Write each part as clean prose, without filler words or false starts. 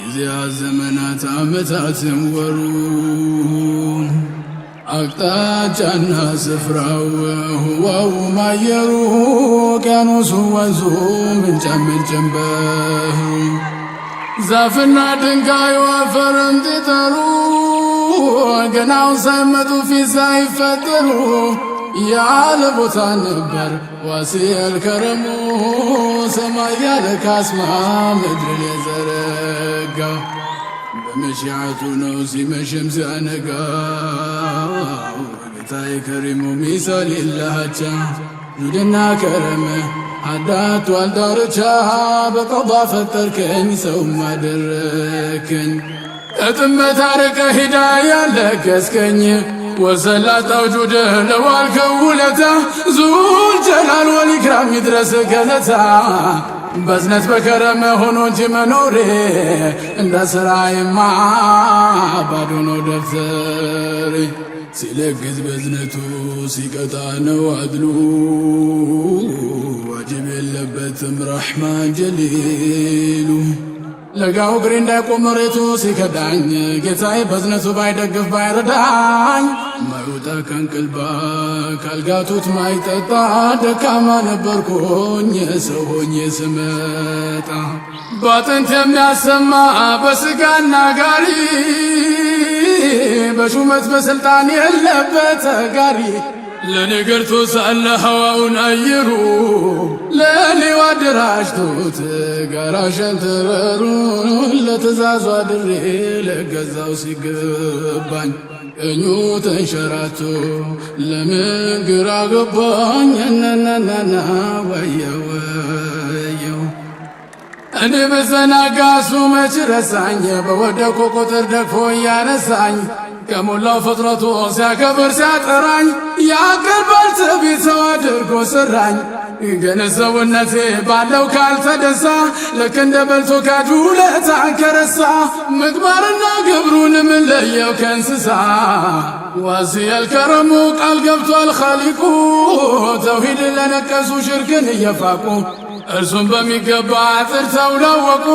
ጊዜያ ዘመናት ዓመታትን ወሩን አቅጣጫና ስፍራው ህዋው ማየሩ ውቅያኖሱ ወንዙ ምንጫምን ጀንበሩ ዛፍና ድንጋዩ አፈርም ጠጠሩ ገናው ሳይመጡ ፊት ሳይፈጠሩ ያለ ቦታ ነበር ዋሲል ከረሙ ሰማይ ያለ ካስማ ምድርን የዘረጋ በመሽዓቱ ነው ሲመሽም ሲያነጋ ጌታዬ ከሪሙ ሚሳል የለሃቻ ጁድና ከረም አዳቱ አልዳርቻ በቀባ ፈጠርከኝ ሰውም አደረከኝ ከጥመት አርቀ ሂዳያ ለገስከኝ ወሰላጣው ጁድህ ለዋልከው ውለታ ዙል ጀላል ወልኢክራም ይድረስ ገለታ በዝነት በከረመ ሆኖ እንጂ መኖሬ እንደ ሥራዬማ ባዶ ነው ደብተሬ ሲለግዝ በዝነቱ ሲቀጣ ነው አድሉ ዋጅብ የለበትም ረሕማን ጀሊሉ ለጋው እግሬ እንዳይቆም መሬቱ ሲከዳኝ ጌታዬ በዝነቱ ባይደግፍ ባይረዳኝ ማይወጣ ከእንቅልባ ካልጋቱት ማይጠጣ ደካማ ነበርኩኝ ሰው ሆኜ ስመጣ ባጥንት የሚያሰማ በስጋና ጋሪ በሹመት በስልጣን የለበት ጋሪ ለኔ ገርቶ ሳለ ሀዋውን አየሩ ለኔው አደራጅቶት ጋራ ሸንተረሩ ለትእዛዙ አድሬ ለገዛው ሲገባኝ ቀኙ ተንሸራቶ ለምን ግራ ገባኝ ነነነና ወየው እኔ በዘናጋ እሱ መች ረሳኝ በወደቁ ቁጥር ደግፎ እያነሳኝ ከሞላው ፍጥረቱ ሲያከብር ሲያጠራኝ ያቀርባል ትዕቢት ሰው አድርጎ ሰራኝ ግን ሰውነቴ ባለው ካልተደሳ ልክ እንደ በልቶ ካዱለታ ከረሳ ምግባርና ግብሩን ምን ለየው ከእንስሳ ዋሲየል ከረሙ ቃል ገብቷል ኻሊቁ ተውሂድን ለነቀሱ ሽርክን እየፋቁ እርሱም በሚገባ አጥርተው ላወቁ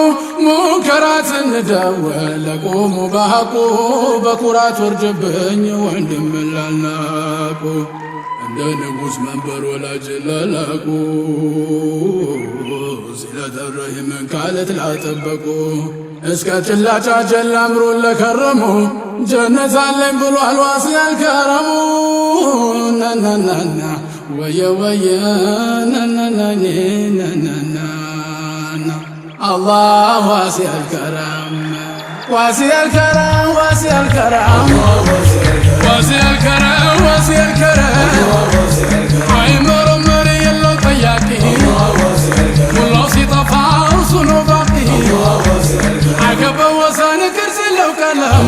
ሙንከራትን ደወለቁ ሙባሐቁ በኩራት ወርጅብኝ ወንድም ላልናቁ እንደ ንጉሥ መንበር ወላጅ ላላቁ ሲለተ ረሂምን ካለት ላጠበቁ እስከ ጭላጫ ጀላ አምሮን ለከረሙ ጀነት አለኝ ብሏል ዋሲየል ከረሙ ናናናና ወየ ወየ ናናናና አላህ ዋሲየል ከረም ዋሲየል ከረም ዋሲየል ከረም ዋሲየል ከረም ዋሲየል ከረም አይመረመር የለው ጠያቂ ሁሉ ሲጠፋ እርሱ ነው ባቂ አገበወሰን ቅርጽ የለው ቀለም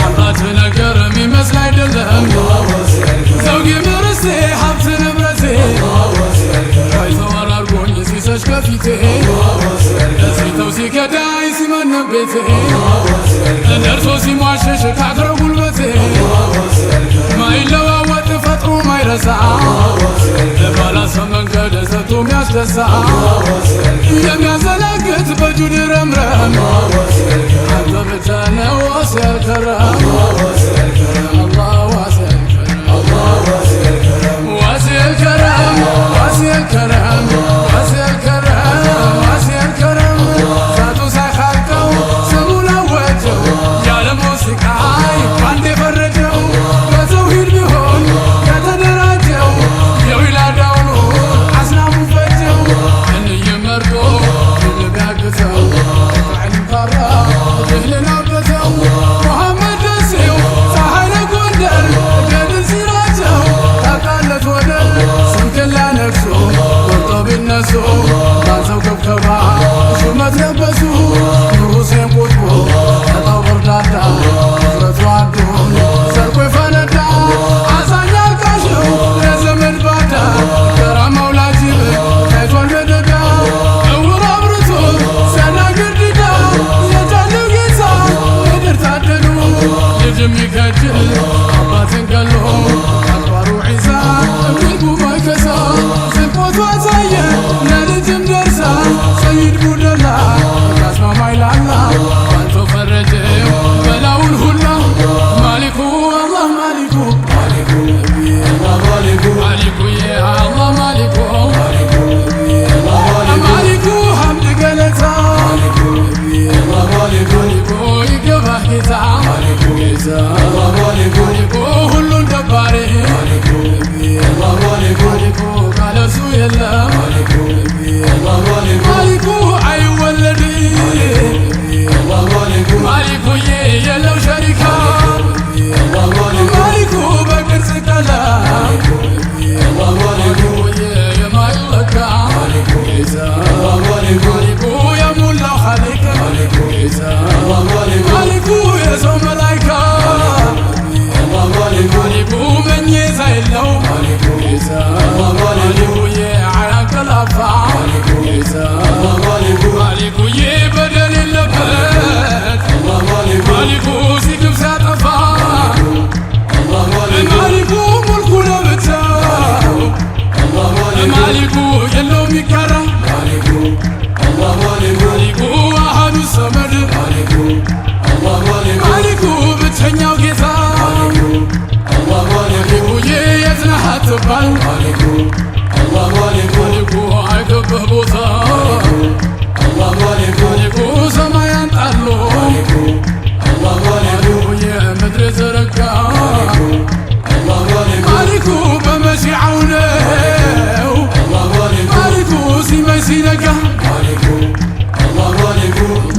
አላት ነገር የሚመስል አይደለም ዘውጊ ምርስቴ ሀብት ንብረቴ አይተዋር አርጎኝ ሲሰሽ ከፊቴ ሲተው ሲከዳይ ሲመንም ቤቴ ደርሶ ሲሟሸሽ ካድረ ጉልበቴ ማይለዋወጥ ፈጥሮ ማይረሳ ለባላሰብ መንገድ ሰጥቶ ሚያስደሳ የሚያዘለግት በጁድ ረምረም አንተ ብቻ ነው ዋሲየል ከረም አላህ ዋሲየል ከረም ዋሲየል ከረም ዋሲየል ከረም ዋሲየል ከረም ዛቱ ሳይኻልቀው ስሙ ለወጀው ያለም ሲቃይ ባንዴ ፈረጀው በተውሂድ ቢሆን ከተደራጀው የዊላዳውኑ አስናሙ ፈጀው እንየመርዶ ልቢያግተው ጣዕም ካራ ድህልን አበተው ሙሐመድ ደሴው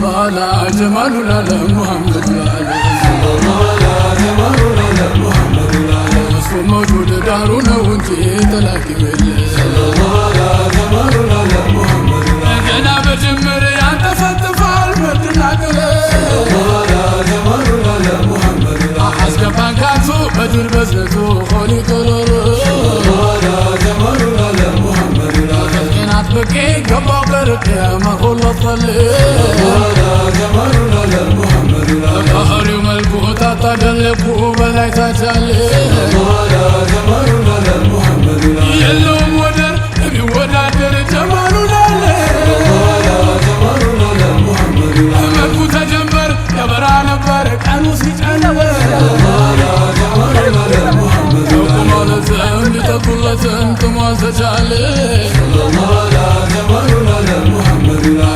ባላ ጀማሉ ላለ ሙሐመድ ላለ እሱ መውጁድ ዳሩ ነው እንጂ ተላኪው ገና በጅምር ያንጠፈጥፋል መርድና ቅል አስገባን ካንቱ በድር በዝነቱ ሆሊቀረር ተልቄናት በቄ ገባው ቀርቄ መርሆለጠል ባህሪው መልኩ ታታ ደለቁ በላይ ታቻል የለውም ወደር የሚወዳደር ጀማሉ ላለ መልኩ ተጀንበር ገበራ ነበር ቀኑ ሲጨነበር ሰውቁ ማለትም ሊጠቁለትም ትሟዘቻል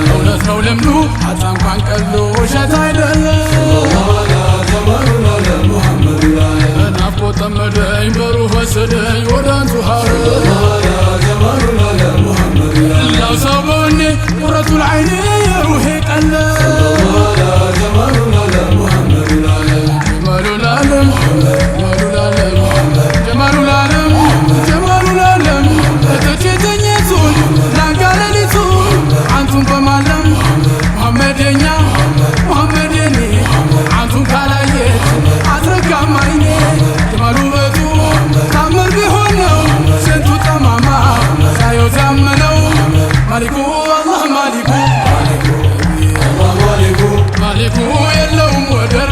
እውነት ነው ልምዱ አጣ እንኳን ቀሉ ውሸት አይደለም ናፍቆ ጠመደኝ በሩህ ወሰደኝ ወደ አንቱ ሀረር ላው ሰው በወኔ ቁረቱል ዓይኔ የሩሄ ቀለ ጀማሉ ላለም ጀማሉ ላለም ጀማሉ ላለም እተቼተኘቱን ላንጋ ሌሊቱን አንቱን በማለም ሙሐመድ የኛ ሙሐመድ የኔ አንቱን ካላየት አትረጋም አይኔ ጀማሉ ውበቱ ታምር ቢሆን ነው ስንቱ ጠማማ ሳየው ታመነው ማሊኩ አላህ ማሊኩ ማሊኩ የለውም ወደር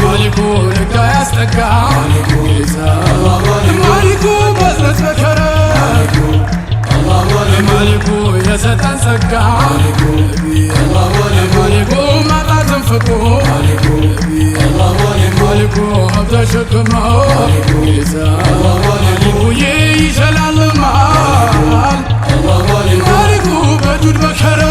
ማሊኩ ልጋ ያስጠጋ ማሊኩ በዝነት በከረ ማሊኩ የሰጠን ጸጋ ማሊኩ ማጣትን ፍቁ ማሊኩ ሀብት ተሸክመው ማሊኩ ይሸላል ማል ማሊኩ በጁድ በከረ